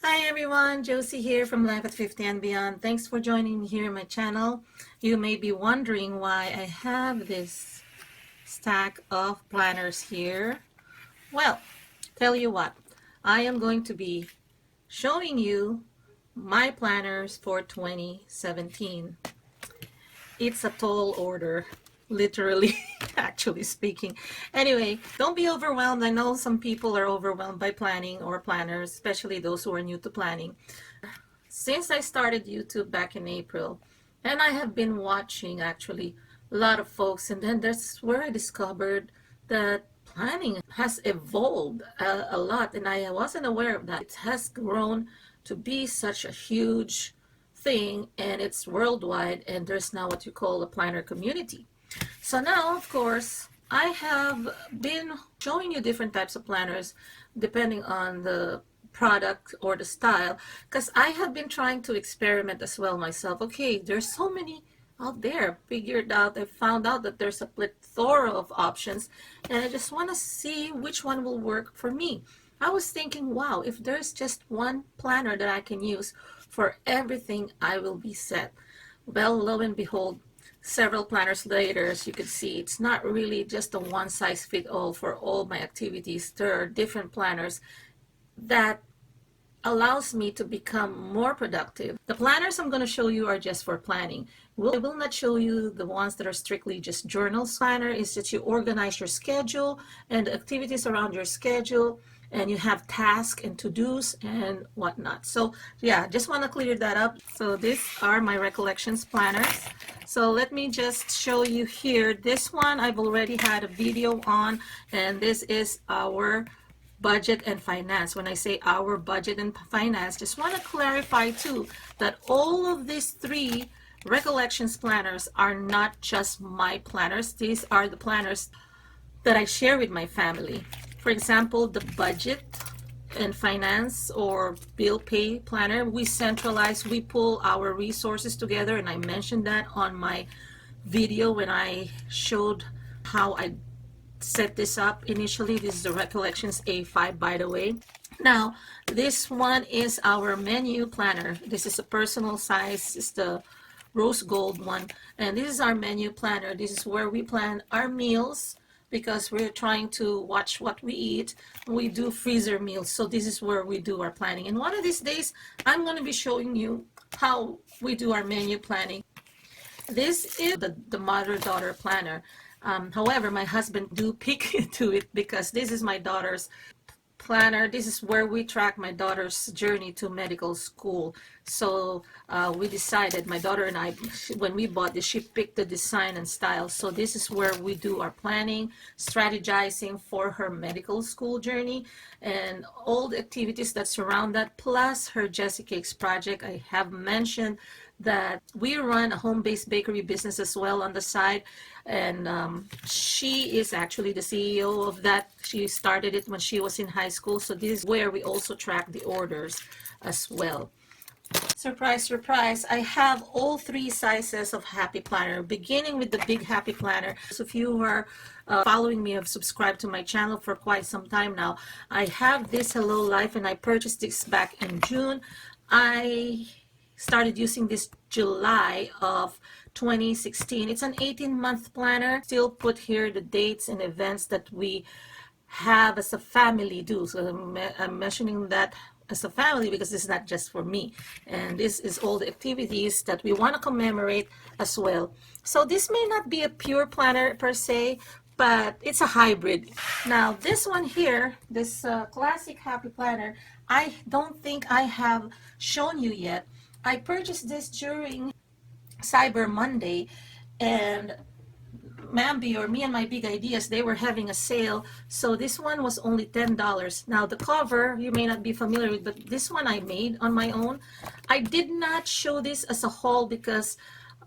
Hi everyone, Josie here from Life at 50 and Beyond. Thanks for joining me here in my channel. You may be wondering why I have this stack of planners here. Well, tell you what, I am going to be showing you my planners for 2017. It's a tall order, literally, actually speaking. Anyway, don't be overwhelmed. I know some people are overwhelmed by planning or planners, especially those who are new to planning. Since I started YouTube back in April, and I have been watching actually a lot of folks, and then that's where I discovered that planning has evolved a lot, and I wasn't aware of that. It has grown to be such a huge thing, and it's worldwide, and there's now what you call a planner community. So now, of course, I have been showing you different types of planners depending on the product or the style, because I have been trying to experiment as well myself. Okay, there's so many out there. I found out that there's a plethora of options, and I just want to see which one will work for me. I was thinking, wow, if there's just one planner that I can use for everything, I will be set. Well, lo and behold, several planners later, as you can see, it's not really just a one size fit all for all my activities. There are different planners that allows me to become more productive. The planners I'm going to show you are just for planning. I will not show you the ones that are strictly just journals. Planner is that you organize your schedule and activities around your schedule, and you have tasks and to-dos and whatnot. So yeah, just want to clear that up. So these are my recollections planners. So let me just show you here. This one I've already had a video on, and this is our budget and finance. When I say our budget and finance, just want to clarify too that all of these three recollections planners are not just my planners. These are the planners that I share with my family. For example, the budget and finance or bill pay planner, we centralize, we pull our resources together, and I mentioned that on my video when I showed how I set this up initially. This is the Recollections A5, by the way. Now, this one is our menu planner. This is a personal size. It's the rose gold one. And this is our menu planner. This is where we plan our meals because we're trying to watch what we eat. We do freezer meals. So this is where we do our planning. And one of these days, I'm going to be showing you how we do our menu planning. This is the mother-daughter planner. However, my husband do pick into it because this is my daughter's planner. This is where we track my daughter's journey to medical school. So we decided, my daughter and I, when we bought this, she picked the design and style. So this is where we do our planning, strategizing for her medical school journey, and all the activities that surround that, plus her Jessie Cakes project. I have mentioned that we run a home-based bakery business as well on the side, and she is actually the CEO of that. She started it when she was in high school, so this is where we also track the orders as well. Surprise, surprise, I have all three sizes of Happy Planner, beginning with the big Happy Planner. So if you are following me, have subscribed to my channel for quite some time now. I have this Hello Life, and I purchased this back in June. I started using this July of 2016. It's an 18-month planner. Still put here the dates and events that we have as a family do. So I'm mentioning that as a family because it's not just for me. And this is all the activities that we want to commemorate as well. So this may not be a pure planner per se, but it's a hybrid. Now this one here, this classic Happy Planner, I don't think I have shown you yet. I purchased this during Cyber Monday, and Mambi, or Me and My Big Ideas, they were having a sale. So this one was only $10. Now the cover, you may not be familiar with, but this one I made on my own. I did not show this as a haul because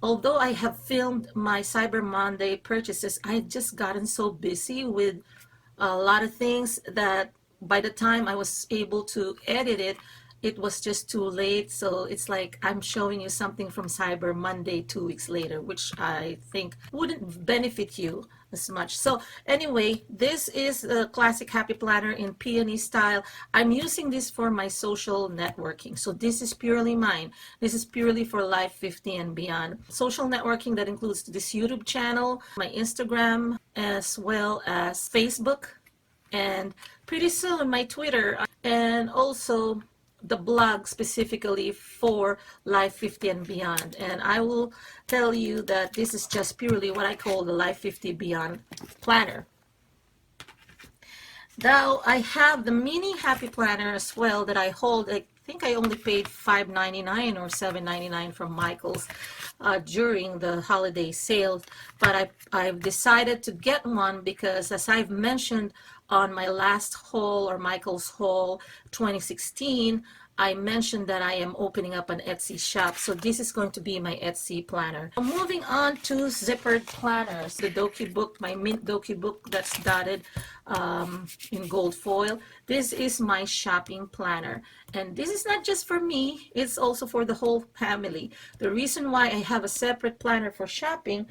although I have filmed my Cyber Monday purchases, I had just gotten so busy with a lot of things that by the time I was able to edit it, it was just too late. So it's like I'm showing you something from Cyber Monday 2 weeks later, which I think wouldn't benefit you as much. So anyway, this is a classic happy planner in peony style. I'm using this for my social networking. So this is purely mine. This is purely for Life 50 and beyond. Social networking that includes this YouTube channel, my Instagram, as well as Facebook, and pretty soon my Twitter, and also the blog specifically for Life 50 and beyond. And I will tell you that this is just purely what I call the Life 50 Beyond planner. Now I have the mini happy planner as well that I hold. I think I only paid $5.99 or $7.99 from Michael's during the holiday sale, but I've decided to get one because, as I've mentioned on my last haul, or Michael's haul 2016, I mentioned that I am opening up an Etsy shop. So this is going to be my Etsy planner. Moving on to zippered planners, the Doki book, my mint Doki book that's dotted in gold foil. This is my shopping planner, and this is not just for me, it's also for the whole family. The reason why I have a separate planner for shopping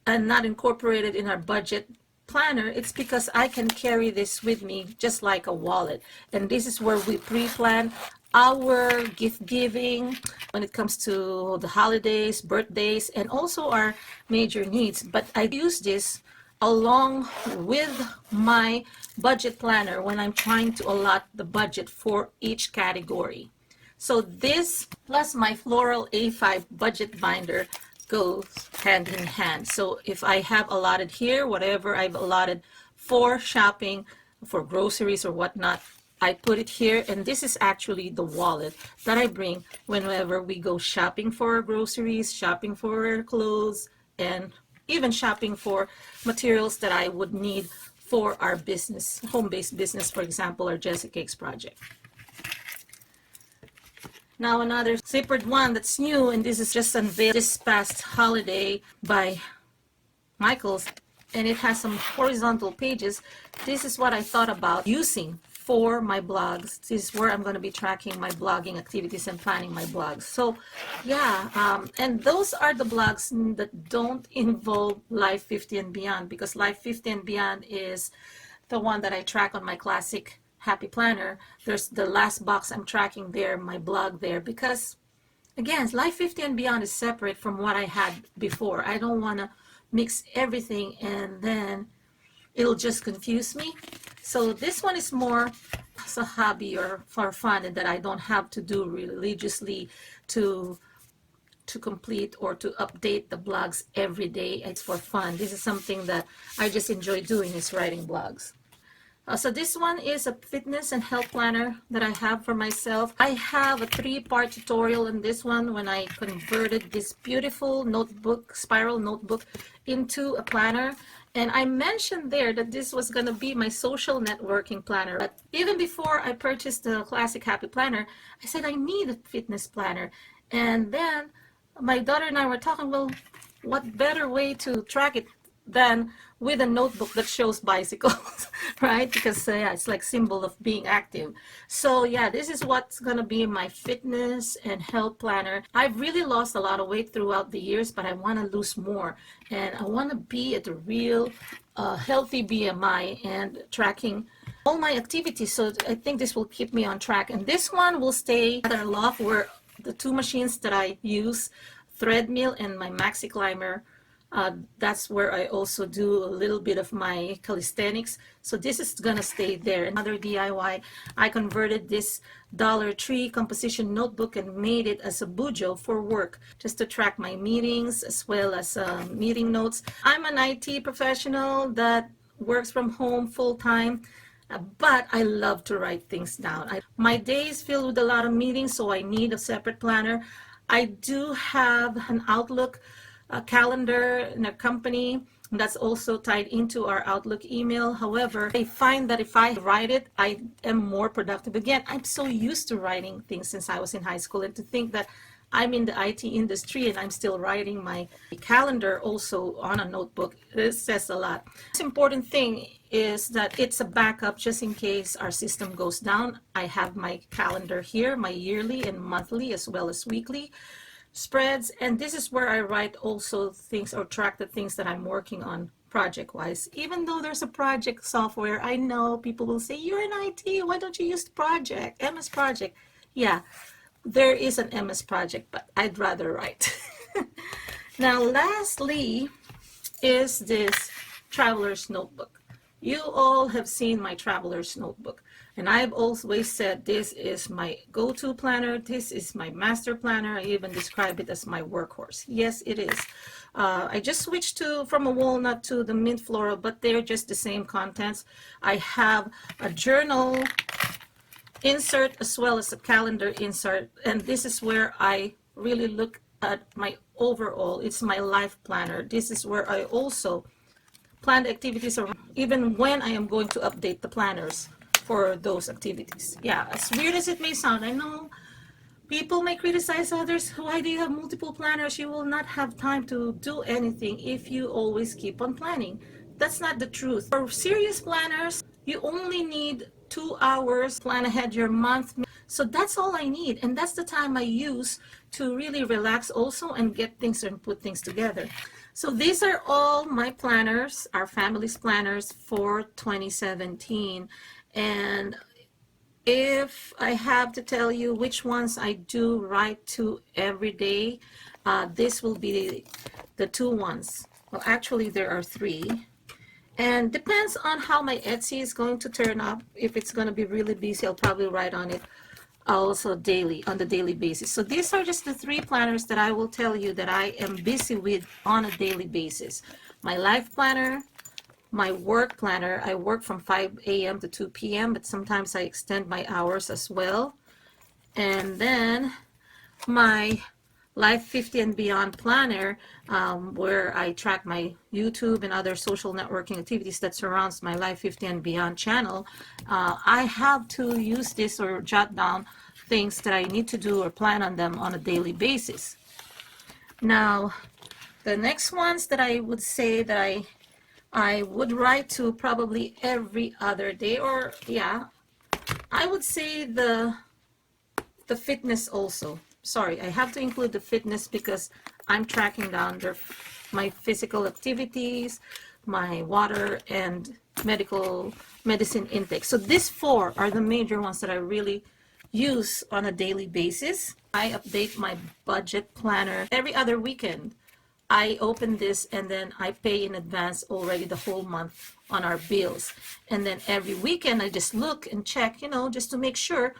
and not incorporated in our budget planner, it's because I can carry this with me just like a wallet. And this is where we pre-plan our gift giving when it comes to the holidays, birthdays, and also our major needs. But I use this along with my budget planner when I'm trying to allot the budget for each category. So this plus my floral A5 budget binder goes hand in hand. So if I have allotted here, whatever I've allotted for shopping, for groceries or whatnot, I put it here, and this is actually the wallet that I bring whenever we go shopping for groceries, shopping for clothes, and even shopping for materials that I would need for our business, home-based business, for example, our Jessica Cakes project. Now another zippered one that's new, and this is just unveiled this past holiday by Michael's, and it has some horizontal pages. This is what I thought about using for my blogs. This is where I'm going to be tracking my blogging activities and planning my blogs. So yeah, and those are the blogs that don't involve Life 50 and beyond, because Life 50 and beyond is the one that I track on my classic happy planner. There's the last box I'm tracking there, my blog there, because again, Life 50 and beyond is separate from what I had before. I don't want to mix everything and then it'll just confuse me. So this one is more as a hobby or for fun, and that I don't have to do religiously to complete or to update the blogs every day. It's for fun. This is something that I just enjoy doing, is writing blogs. So this one is a fitness and health planner that I have for myself. I have a 3-part tutorial in this one when I converted this beautiful notebook, spiral notebook, into a planner. And I mentioned there that this was going to be my social networking planner. But even before I purchased the classic happy planner, I said I need a fitness planner. And then my daughter and I were talking, well, what better way to track it than with a notebook that shows bicycles, right? Because yeah, it's like symbol of being active. So yeah, this is what's gonna be my fitness and health planner. I've really lost a lot of weight throughout the years, but I want to lose more, and I want to be at a real healthy BMI and tracking all my activities. So I think this will keep me on track. And this one will stay at our loft, where the 2 machines that I use, Threadmill and my Maxi Climber, that's where I also do a little bit of my calisthenics. So this is gonna stay there. Another DIY, I converted this Dollar Tree composition notebook and made it as a bujo for work, just to track my meetings as well as meeting notes. I'm an IT professional that works from home full-time, but I love to write things down. My day is filled with a lot of meetings, so I need a separate planner. I do have an Outlook calendar in a company that's also tied into our Outlook email. However, I find that if I write it, I am more productive. Again, I'm so used to writing things since I was in high school, and to think that I'm in the IT industry and I'm still writing my calendar also on a notebook, it says a lot. The most important thing is that it's a backup just in case our system goes down. I have my calendar here, my yearly and monthly as well as weekly spreads, and this is where I write also things or track the things that I'm working on project wise. Even though there's a project software, I know people will say, you're in IT, why don't you use project, MS Project? Yeah, there is an MS Project, but I'd rather write. Now lastly is this traveler's notebook. You all have seen my traveler's notebook, and I've always said this is my go-to planner. This is my master planner. I even describe it as my workhorse. Yes, it is. I just switched from a walnut to the mint floral, but they're just the same contents. I have a journal insert as well as a calendar insert, and this is where I really look at my overall. It's my life planner. This is where I also planned activities, or even when I am going to update the planners for those activities. Yeah, as weird as it may sound, I know people may criticize others. Why do you have multiple planners? You will not have time to do anything if you always keep on planning. That's not the truth. For serious planners, you only need 2 hours, plan ahead your month. So that's all I need, and that's the time I use to really relax also and get things and put things together. So these are all my planners, our family's planners for 2017. And if I have to tell you which ones I do write to every day, this will be the 2 ones. Well, actually there are 3. And depends on how my Etsy is going to turn up. If it's going to be really busy, I'll probably write on it also daily, on the daily basis. So these are just the 3 planners that I will tell you that I am busy with on a daily basis. My life planner, my work planner. I work from 5 a.m. to 2 p.m., but sometimes I extend my hours as well. And then my Life 50 and Beyond planner, where I track my YouTube and other social networking activities that surrounds my Life 50 and Beyond channel. I have to use this or jot down things that I need to do or plan on them on a daily basis. Now, the next ones that I would say that I would write to probably every other day, or yeah, I would say the fitness also. Sorry, I have to include the fitness because I'm tracking down my physical activities, my water, and medicine intake. So these 4 are the major ones that I really use on a daily basis. I update my budget planner every other weekend. I open this and then I pay in advance already the whole month on our bills. And then every weekend I just look and check, just to make sure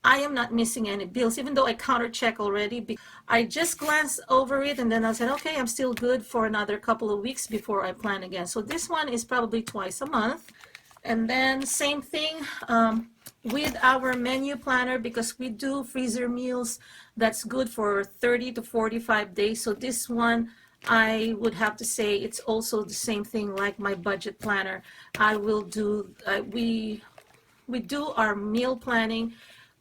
I am not missing any bills, even though I counter check already. I just glance over it and then I said, okay, I'm still good for another couple of weeks before I plan again. So this one is probably twice a month. And then same thing with our menu planner, because we do freezer meals that's good for 30 to 45 days. So this one, I would have to say it's also the same thing like my budget planner. I will do, we do our meal planning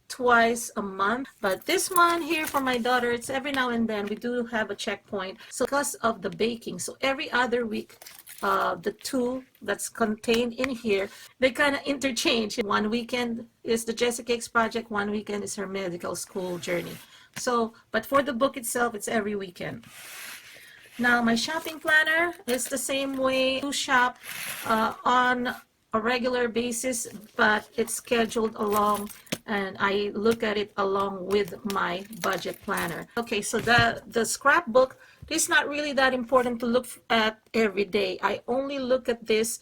twice a month, but this one here for my daughter, it's every now and then we do have a checkpoint. So because of the baking, so every other week, the 2 that's contained in here, they kind of interchange. One weekend is the Jessica Cakes project, one weekend is her medical school journey. So, but for the book itself, it's every weekend. Now my shopping planner is the same way. You shop on a regular basis, but it's scheduled along, and I look at it along with my budget planner. Okay, so the scrapbook is not really that important to look at every day. I only look at this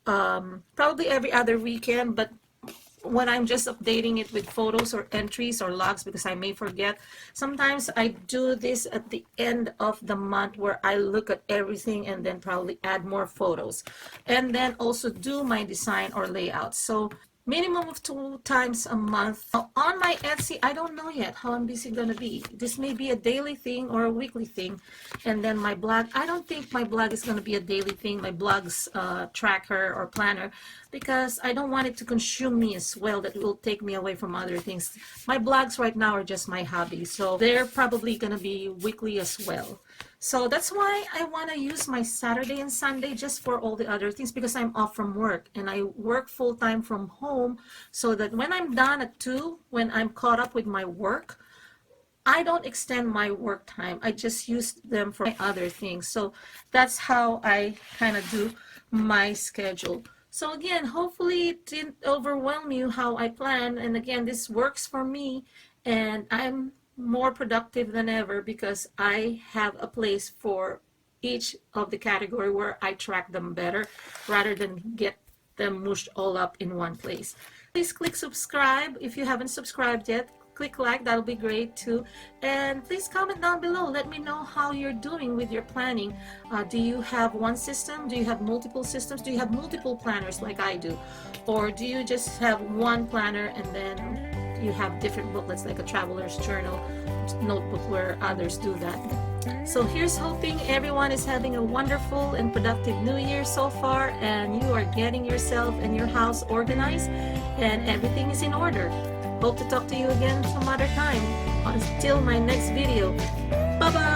probably every other weekend, but when I'm just updating it with photos or entries or logs, because I may forget. Sometimes I do this at the end of the month where I look at everything and then probably add more photos. And then also do my design or layout. So minimum of 2 times a month. Now, on my Etsy, I don't know yet how I'm busy going to be. This may be a daily thing or a weekly thing. And then my blog, I don't think my blog is going to be a daily thing, my blog's tracker or planner. because I don't want it to consume me as well, that will take me away from other things. My blogs right now are just my hobby, so they're probably gonna be weekly as well. So that's why I want to use my Saturday and Sunday just for all the other things, because I'm off from work and I work full-time from home, so that when I'm done at 2, when I'm caught up with my work, I don't extend my work time. I just use them for my other things. So that's how I kind of do my schedule. So again, hopefully it didn't overwhelm you how I plan. And again, this works for me, and I'm more productive than ever because I have a place for each of the category where I track them better rather than get them mushed all up in one place. Please click subscribe if you haven't subscribed yet. Click like, that'll be great too. And please comment down below. Let me know how you're doing with your planning. Do you have one system? Do you have multiple systems? Do you have multiple planners like I do? Or do you just have one planner and then you have different booklets like a traveler's journal notebook where others do that? So here's hoping everyone is having a wonderful and productive new year so far, and you are getting yourself and your house organized and everything is in order. Hope to talk to you again some other time. Until my next video. Bye-bye.